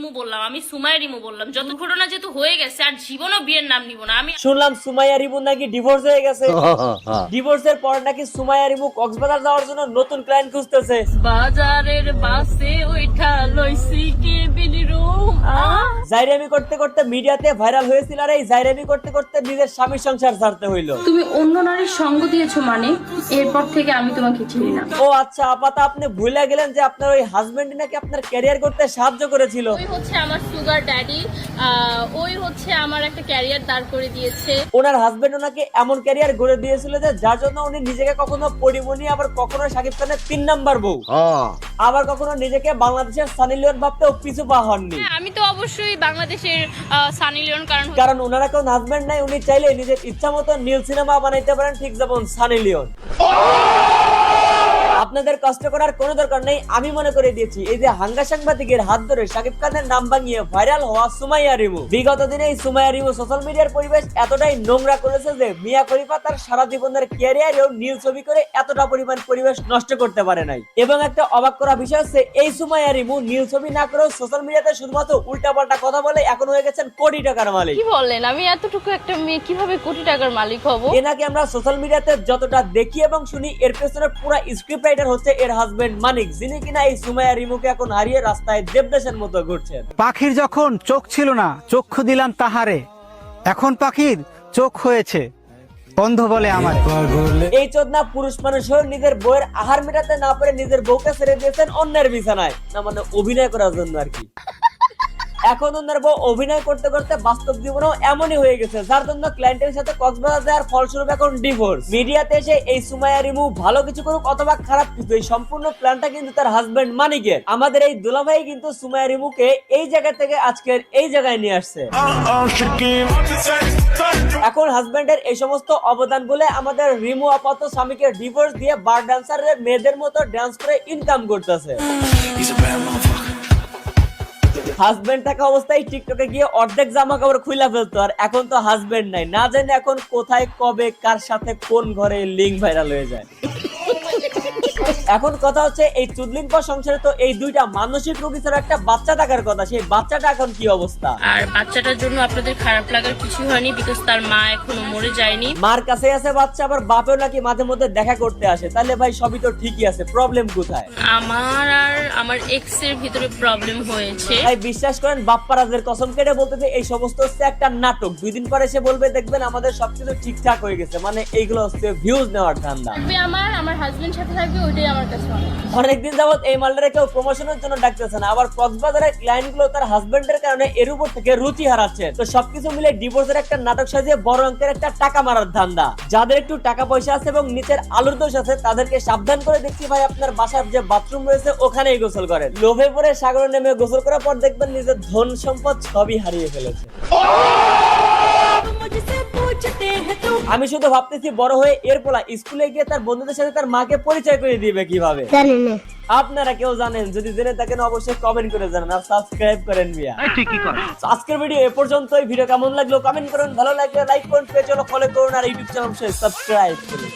রিমু বললাম, আমি সুমাইয়া রিমু বললাম। যত ঘটনা যেহেতু হয়ে গেছে আর জীবনও বিয়ের নাম নিব না আমি। শুনলাম সুমাইয়া রিমু নাকি ডিভোর্স হয়ে গেছে। ডিভোর্সের পর নাকি সুমাইয়া রিমু কক্সবাজার যাওয়ার জন্য নতুন ক্লায়েন্ট খুঁজতেছে। বাজারের বাসে ওইটা লইছি কে বিলিরুম জাইরামি করতে করতে মিডিয়াতে ভাইরাল হয়েছিল, আর এই জাইরামি করতে করতে নিজের স্বামীর সংসার ছাড়তে হইলো। তুমি অন্য নারীর সঙ্গ দিয়েছো মানে এরপর থেকে আমি তোমাকে চিনি না। ও আচ্ছা, আপাতত আপনি ভুলে গেলেন যে আপনার ওই হাজবেন্ড নাকি আপনার ক্যারিয়ার করতে সাহায্য করেছিল। ওই হচ্ছে আমার সুগার ড্যাডি, ওই হচ্ছে আমার একটা ক্যারিয়ার দাঁড় করে দিয়েছে। ওনার হাজবেন্ড ওনাকে এমন ক্যারিয়ার গড়ে দিয়েছিল যে যার জন্য উনি নিজেকে কখনো পরিমণি, আবার কখনো শাকিব খানের 3 নাম্বার বউ, আবার কখনো নিজেকে বাংলাদেশের সানি লিওন ভাবতেও পিছু পা হননি। আমি তো অবশ্যই বাংলাদেশের সানি লিওন, কারণ ওনারা কোন হাজবেন্ড নাই, উনি চাইলে নিজের ইচ্ছা মতো নীল সিনেমা বানাইতে পারেন, ঠিক যেমন সানি লিওন। আপনাদের কষ্ট করার কোনো দরকার নেই, আমি মনে করে দিয়েছি। এই যে হাঙ্গা সাংবাদিকের হাত ধরে শাকিব খানের নাম ভাঙিয়ে ভাইরাল হওয়া সুমাইয়া রিমু, বিগত দিনে এই সুমাইয়া রিমু সোশ্যাল মিডিয়ার পরিবেশ এতটাই নোংরা করেছে যে মিয়া খলিফা তার সারা জীবনের ক্যারিয়ারেও নীল ছবি করে এতটা পরিমাণ পরিবেশ নষ্ট করতে পারে নাই। এবং একটা অবাক করা বিষয় হচ্ছে এই সুমাইয়া রিমু নীল ছবি না করেও সোশ্যাল মিডিয়াতে শুধুমাত্র উল্টাপাল্টা কথা বলে এখন হয়ে গেছেন কোটি টাকার মালিক। কি বলেন? আমি এতটুকু একটা মেয়ে কিভাবে কোটি টাকার মালিক হব? এনাকে আমরা সোশ্যাল মিডিয়াতে যতটা দেখি এবং শুনি, এর পেছনে পুরো স্ক্রিপ্ট রাইটার হচ্ছে এর হাজবেন্ড মানিক, যিনি কিনা এই সুমাইয়া রিমুকে এখন হারিয়ে রাস্তায় দেবদাসের মতো ঘুরছেন। পাখির যখন চোখ ছিল না চক্ষু দিলাম তাহারে, এখন পাখির চোখ হয়েছে অন্ধ বলে আমার। এই চোদনা পুরুষ মানুষ হয়ে নিজের বউয়ের আহার মেটাতে না পারে নিজের বউকে ছেড়ে দিয়েছেন অন্যের বিছানায়, না মানে অভিনয় করার জন্য আর কি। এখন ওনার বউ অভিনয় করতে করতে বাস্তব জীবনেও এমনই হয়ে গেছে, যার জন্য ক্লায়েন্টের সাথে কক্সবাজার যাওয়ার ফলস্বরূপ এখন ডিভোর্স। মিডিয়াতে এসে এই সুমাইয়া রিমু ভালো কিছু করুক অথবা খারাপ কিছু, এই সম্পূর্ণ প্ল্যানটা কিন্তু তার হাজবেন্ড মানিকের। আমাদের এই দুলাভাই কিন্তু সুমাইয়া রিমুকে এই জায়গা থেকে আজকের এই জায়গায় নিয়ে আসছে। এখন হাজবেন্ডের এই সমস্ত অবদান বলে আমাদের রিমু আপাতত স্বামীকে ডিভোর্স দিয়ে বার ডান্সারের মেয়েদের মতো ডান্স করে ইনকাম করতেছে। হাজবেন্ড থাকা অবস্থায় টিকটকে গিয়ে অর্ধেক জামা কাপড় খুলে ফেলতো, আর এখন তো হাজবেন্ড নাই, না জানি এখন কোথায় কবে কার সাথে কোন ঘরে লিঙ্ক ভাইরাল হয়ে যায়। এখন কথা হচ্ছে এই চুদলিং পর সংসারে তো এই দুইটা মানসিক রোগী ছাড়া একটা বাচ্চা থাকার কথা, সেই বাচ্চাটা এখন কি অবস্থা? আর বাচ্চাটার জন্য আপনাদের খারাপ লাগার কিছু হয়নি, বিকজ তার মা এখনো মরে যায়নি। মার কাছে আছে বাচ্চা, আবার বাপেও নাকি মাঝে মধ্যে দেখা করতে আসে, তাহলে ভাই সবই তো ঠিকই আছে, প্রবলেম কোথায়? আমার আর আমার এক্স এর ভিতরে প্রবলেম হয়েছে। ভাই বিশ্বাস করেন, বাপ্পারাজের কসম কেটে বলতেছে এই সমস্ত হচ্ছে একটা নাটক। 2 দিন পরে সে বলবে দেখবেন আমাদের সবকিছু ঠিকঠাক হয়ে গেছে, মানে এইগুলো হচ্ছে ভিউজ নেওয়ার ধান্দা। আমার হাজবেন্ড সাথে থাকবে, ওইটাই আমার কাছে অনেকদিন যাবত এই মালটারে কেউ প্রমোশনের জন্য ডাকতেছে না, আবার কক্সবাজারের ক্লায়েন্ট গুলো তার হাজবেন্ডের কারণে এর উপর থেকে রুচি হারাচ্ছে। তো সবকিছু মিলে ডিভোর্সের একটা নাটক সাজিয়ে বড় অঙ্কের একটা টাকা মারার ধান্দা। যাদের একটু টাকা পয়সা আছে এবং নিচের আলুর দোষ আছে তাদেরকে সাবধান করে দিচ্ছি, ভাই আপনার বাসার যে বাথরুম রয়েছে ওখানেই গোসল করেন। লোভে পড়ে সাগরে নেমে গোসল করার পর দেখবেন নিজের ধন সম্পদ সবই হারিয়ে ফেলেছে। আমি শুধু ভাবতেছি বড় হয়ে এর পোলা স্কুলে গিয়ে তার বন্ধুদের সাথে তার মাকে পরিচয় করে দিবে কিভাবে। আপনারা কেউ জানেন? যদি জেনে থাকেন অবশ্যই কমেন্ট করে জানান, আর সাবস্ক্রাইব করেন মিয়া। আজকের ভিডিও এ পর্যন্তই। ভিডিও কেমন লাগলো কমেন্ট করুন, ভালো লাগলে লাইক করুন, পেজ ফলো করুন, আর ইউটিউব চ্যানেল সাবস্ক্রাইব করুন।